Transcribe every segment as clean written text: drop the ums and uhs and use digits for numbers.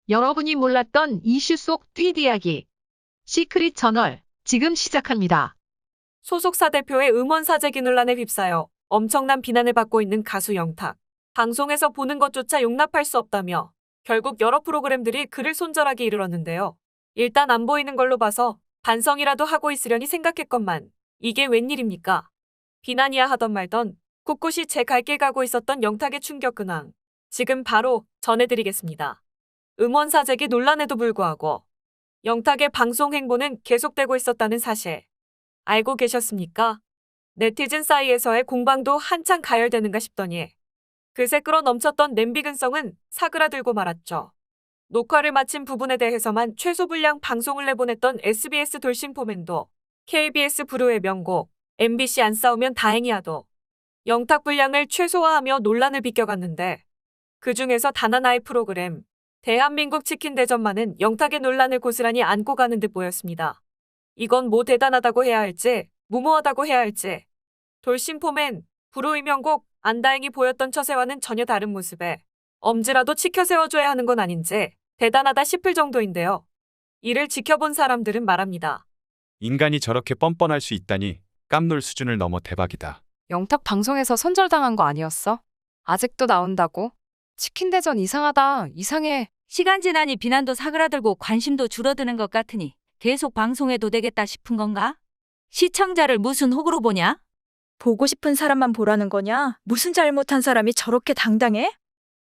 여러분이 몰랐던 이슈 속 뒷이야기. 시크릿 저널, 지금 시작합니다. 소속사 대표의 음원 사재기 논란에 휩싸여 엄청난 비난을 받고 있는 가수 영탁. 방송에서 보는 것조차 용납할 수 없다며 결국 여러 프로그램들이 그를 손절하기 이르렀는데요. 일단 안 보이는 걸로 봐서 반성이라도 하고 있으려니 생각했건만 이게 웬일입니까? 비난이야 하던 말던 꿋꿋이 제 갈 길 가고 있었던 영탁의 충격 근황. 지금 바로 전해드리겠습니다. 음원 사재기 논란에도 불구하고 영탁의 방송 행보는 계속되고 있었다는 사실. 알고 계셨습니까? 네티즌 사이에서의 공방도 한창 가열되는가 싶더니 그새 끌어 넘쳤던 냄비 근성은 사그라들고 말았죠. 녹화를 마친 부분에 대해서만 최소 분량 방송을 내보냈던 SBS 돌싱포맨도 KBS 브루의 명곡 MBC 안 싸우면 다행이야도 영탁 분량을 최소화하며 논란을 비껴갔는데 그중에서 단 하나의 프로그램 대한민국 치킨대전만은 영탁의 논란을 고스란히 안고 가는 듯 보였습니다. 이건 뭐 대단하다고 해야 할지 무모하다고 해야 할지 돌싱포맨 브루의 명곡 안다행이 보였던 처세와는 전혀 다른 모습에 엄지라도 치켜 세워줘야 하는 건 아닌지 대단하다 싶을 정도인데요. 이를 지켜본 사람들은 말합니다. 인간이 저렇게 뻔뻔할 수 있다니 깜놀 수준을 넘어 대박이다. 영탁 방송에서 손절당한 거 아니었어? 아직도 나온다고? 치킨대전 이상하다. 이상해. 시간 지나니 비난도 사그라들고 관심도 줄어드는 것 같으니 계속 방송해도 되겠다 싶은 건가? 시청자를 무슨 호구로 보냐? 보고 싶은 사람만 보라는 거냐? 무슨 잘못한 사람이 저렇게 당당해?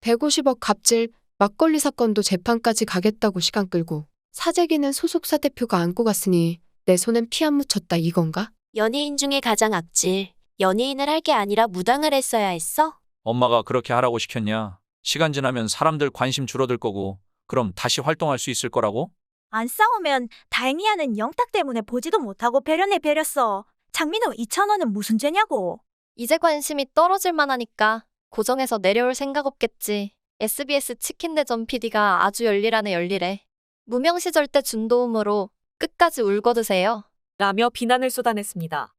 150억 갑질, 막걸리 사건도 재판까지 가겠다고 시간 끌고 사재기는 소속사 대표가 안고 갔으니 내 손엔 피 안 묻혔다 이건가? 연예인 중에 가장 악질. 연예인을 할 게 아니라 무당을 했어야 했어? 엄마가 그렇게 하라고 시켰냐? 시간 지나면 사람들 관심 줄어들 거고 그럼 다시 활동할 수 있을 거라고? 안 싸우면 다행이야는 영탁 때문에 보지도 못하고 배려내 배렸어. 장민호 2,000원은 무슨 죄냐고. 이제 관심이 떨어질 만하니까 고정해서 내려올 생각 없겠지. SBS 치킨대전 PD가 아주 열일하네 열일해. 무명 시절 때 준 도움으로 끝까지 울거드세요. 라며 비난을 쏟아냈습니다.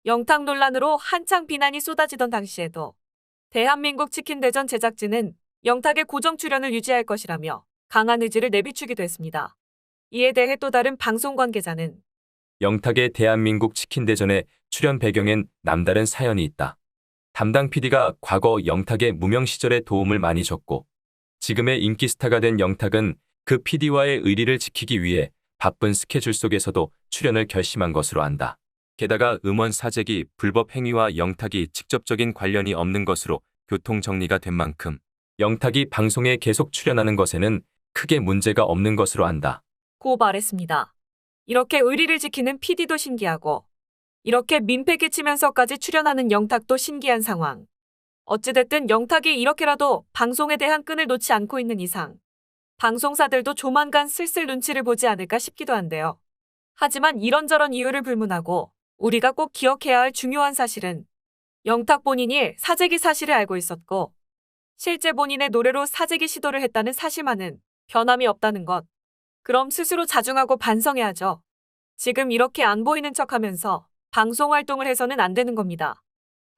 영탁 논란으로 한창 비난이 쏟아지던 당시에도 대한민국 치킨대전 제작진은 영탁의 고정 출연을 유지할 것이라며 강한 의지를 내비추기도 했습니다. 이에 대해 또 다른 방송 관계자는 영탁의 대한민국 치킨대전의 출연 배경엔 남다른 사연이 있다. 담당 PD가 과거 영탁의 무명 시절에 도움을 많이 줬고 지금의 인기 스타가 된 영탁은 그 PD와의 의리를 지키기 위해 바쁜 스케줄 속에서도 출연을 결심한 것으로 안다. 게다가 음원 사재기 불법 행위와 영탁이 직접적인 관련이 없는 것으로 교통 정리가 된 만큼 영탁이 방송에 계속 출연하는 것에는 크게 문제가 없는 것으로 안다. 고 말했습니다. 이렇게 의리를 지키는 PD도 신기하고 이렇게 민폐 끼치면서까지 출연하는 영탁도 신기한 상황. 어찌됐든 영탁이 이렇게라도 방송에 대한 끈을 놓지 않고 있는 이상 방송사들도 조만간 슬슬 눈치를 보지 않을까 싶기도 한데요. 하지만 이런저런 이유를 불문하고 우리가 꼭 기억해야 할 중요한 사실은 영탁 본인이 사재기 사실을 알고 있었고 실제 본인의 노래로 사재기 시도를 했다는 사실만은 변함이 없다는 것. 그럼 스스로 자중하고 반성해야죠. 지금 이렇게 안 보이는 척하면서 방송 활동을 해서는 안 되는 겁니다.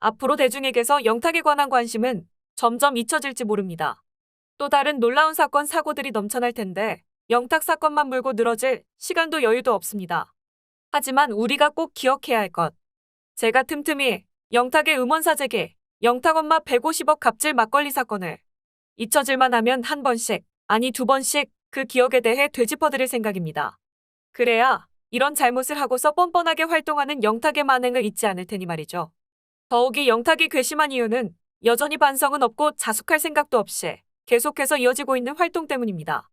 앞으로 대중에게서 영탁에 관한 관심은 점점 잊혀질지 모릅니다. 또 다른 놀라운 사건 사고들이 넘쳐날 텐데 영탁 사건만 물고 늘어질 시간도 여유도 없습니다. 하지만 우리가 꼭 기억해야 할 것. 제가 틈틈이 영탁의 음원 사재기, 영탁 엄마 150억 갑질 막걸리 사건을 잊혀질만 하면 한 번씩, 아니 두 번씩 그 기억에 대해 되짚어드릴 생각입니다. 그래야 이런 잘못을 하고서 뻔뻔하게 활동하는 영탁의 만행을 잊지 않을 테니 말이죠. 더욱이 영탁이 괘씸한 이유는 여전히 반성은 없고 자숙할 생각도 없이 계속해서 이어지고 있는 활동 때문입니다.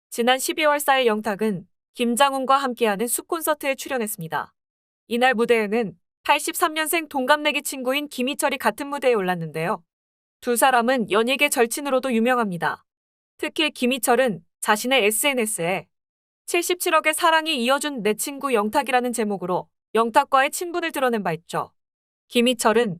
지난 12월 4일 영탁은 김장훈과 함께하는 숲 콘서트에 출연했습니다. 이날 무대에는 83년생 동갑내기 친구인 김희철이 같은 무대에 올랐는데요. 두 사람은 연예계 절친으로도 유명합니다. 특히 김희철은 자신의 SNS에 77억의 사랑이 이어준 내 친구 영탁이라는 제목으로 영탁과의 친분을 드러낸 바 있죠. 김희철은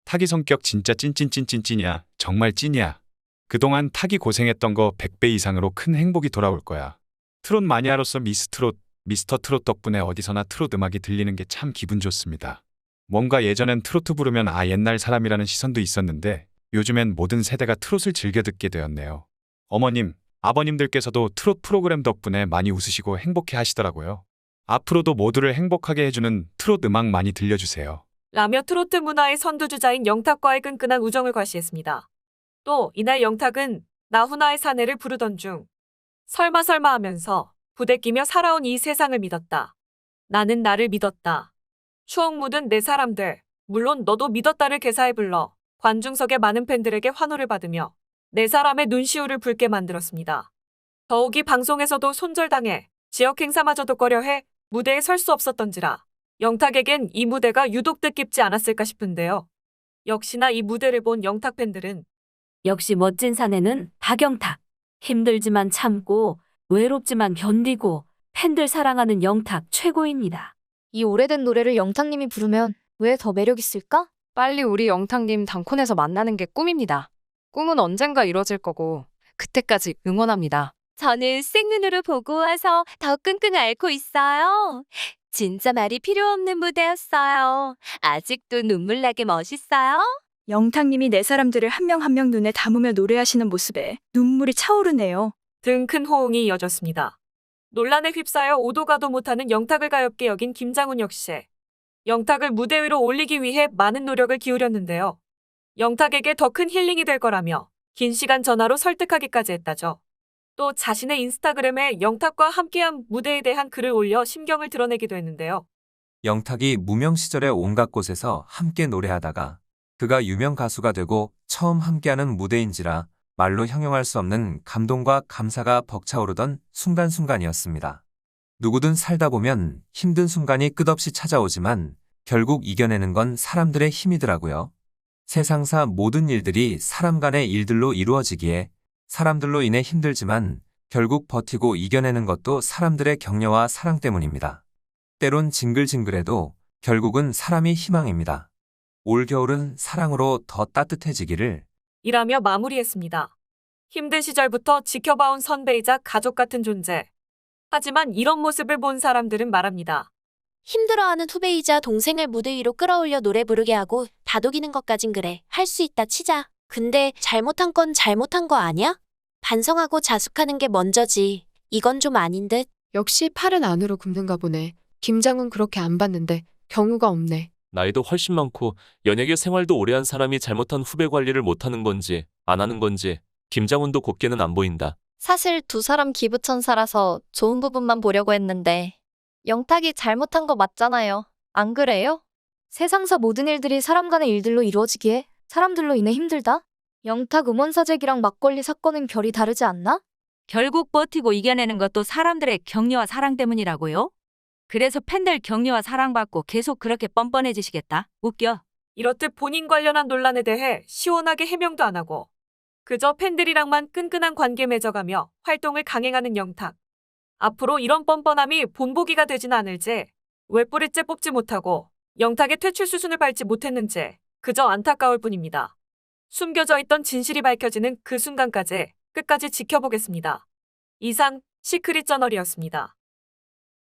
탁이 성격 진짜 찐찐찐찐찐이야. 정말 찐이야. 그동안 탁이 고생했던 거 100배 이상으로 큰 행복이 돌아올 거야. 트롯 마니아로서 미스터 트롯 덕분에 어디서나 트롯 음악이 들리는 게 참 기분 좋습니다. 뭔가 예전엔 트로트 부르면 아 옛날 사람이라는 시선도 있었는데 요즘엔 모든 세대가 트롯을 즐겨 듣게 되었네요. 어머님, 아버님들께서도 트롯 프로그램 덕분에 많이 웃으시고 행복해 하시더라고요. 앞으로도 모두를 행복하게 해주는 트롯 음악 많이 들려주세요. 라며 트로트 문화의 선두주자인 영탁과의 끈끈한 우정을 과시했습니다. 또 이날 영탁은 나훈아의 사내를 부르던 중 설마 하면서 부대끼며 살아온 이 세상을 믿었다. 나는 나를 믿었다. 추억 묻은 내 사람들, 물론 너도 믿었다를 개사해 불러 관중석의 많은 팬들에게 환호를 받으며 네 사람의 눈시울을 붉게 만들었습니다. 더욱이 방송에서도 손절당해 지역 행사마저도 꺼려해 무대에 설 수 없었던지라 영탁에겐 이 무대가 유독 뜻깊지 않았을까 싶은데요. 역시나 이 무대를 본 영탁 팬들은 역시 멋진 사내는 박영탁. 힘들지만 참고 외롭지만 견디고 팬들 사랑하는 영탁 최고입니다. 이 오래된 노래를 영탁님이 부르면 왜 더 매력 있을까? 빨리 우리 영탁님 단콘에서 만나는 게 꿈입니다. 꿈은 언젠가 이뤄질 거고 그때까지 응원합니다. 저는 생눈으로 보고 와서 더 끙끙 앓고 있어요. 진짜 말이 필요 없는 무대였어요. 아직도 눈물 나게 멋있어요. 영탁님이 내 사람들을 한 명 한 명 눈에 담으며 노래하시는 모습에 눈물이 차오르네요. 등 큰 호응이 이어졌습니다. 논란에 휩싸여 오도 가도 못하는 영탁을 가엾게 여긴 김장훈 역시 영탁을 무대 위로 올리기 위해 많은 노력을 기울였는데요. 영탁에게 더 큰 힐링이 될 거라며 긴 시간 전화로 설득하기까지 했다죠. 또 자신의 인스타그램에 영탁과 함께한 무대에 대한 글을 올려 심경을 드러내기도 했는데요. 영탁이 무명 시절에 온갖 곳에서 함께 노래하다가 그가 유명 가수가 되고 처음 함께하는 무대인지라 말로 형용할 수 없는 감동과 감사가 벅차오르던 순간순간이었습니다. 누구든 살다 보면 힘든 순간이 끝없이 찾아오지만 결국 이겨내는 건 사람들의 힘이더라고요. 세상사 모든 일들이 사람 간의 일들로 이루어지기에 사람들로 인해 힘들지만 결국 버티고 이겨내는 것도 사람들의 격려와 사랑 때문입니다. 때론 징글징글해도 결국은 사람이 희망입니다. 올겨울은 사랑으로 더 따뜻해지기를 이라며 마무리했습니다. 힘든 시절부터 지켜봐온 선배이자 가족 같은 존재. 하지만 이런 모습을 본 사람들은 말합니다. 힘들어하는 후배이자 동생을 무대 위로 끌어올려 노래 부르게 하고 다독이는 것까진 그래. 할 수 있다 치자. 근데 잘못한 건 잘못한 거 아니야? 반성하고 자숙하는 게 먼저지. 이건 좀 아닌 듯. 역시 팔은 안으로 굽는가 보네. 김장훈 그렇게 안 봤는데 경우가 없네. 나이도 훨씬 많고 연예계 생활도 오래 한 사람이 잘못한 후배 관리를 못하는 건지 안 하는 건지 김장훈도 곱게는 안 보인다. 사실 두 사람 기부천사라서 좋은 부분만 보려고 했는데 영탁이 잘못한 거 맞잖아요. 안 그래요? 세상사 모든 일들이 사람 간의 일들로 이루어지기에 사람들로 인해 힘들다? 영탁 음원 사재기랑 막걸리 사건은 결이 다르지 않나? 결국 버티고 이겨내는 것도 사람들의 격려와 사랑 때문이라고요? 그래서 팬들 격려와 사랑받고 계속 그렇게 뻔뻔해지시겠다. 웃겨. 이렇듯 본인 관련한 논란에 대해 시원하게 해명도 안 하고 그저 팬들이랑만 끈끈한 관계 맺어가며 활동을 강행하는 영탁. 앞으로 이런 뻔뻔함이 본보기가 되진 않을지, 왜 뿌리째 뽑지 못하고 영탁의 퇴출 수순을 밟지 못했는지 그저 안타까울 뿐입니다. 숨겨져 있던 진실이 밝혀지는 그 순간까지 끝까지 지켜보겠습니다. 이상 시크릿 저널이었습니다.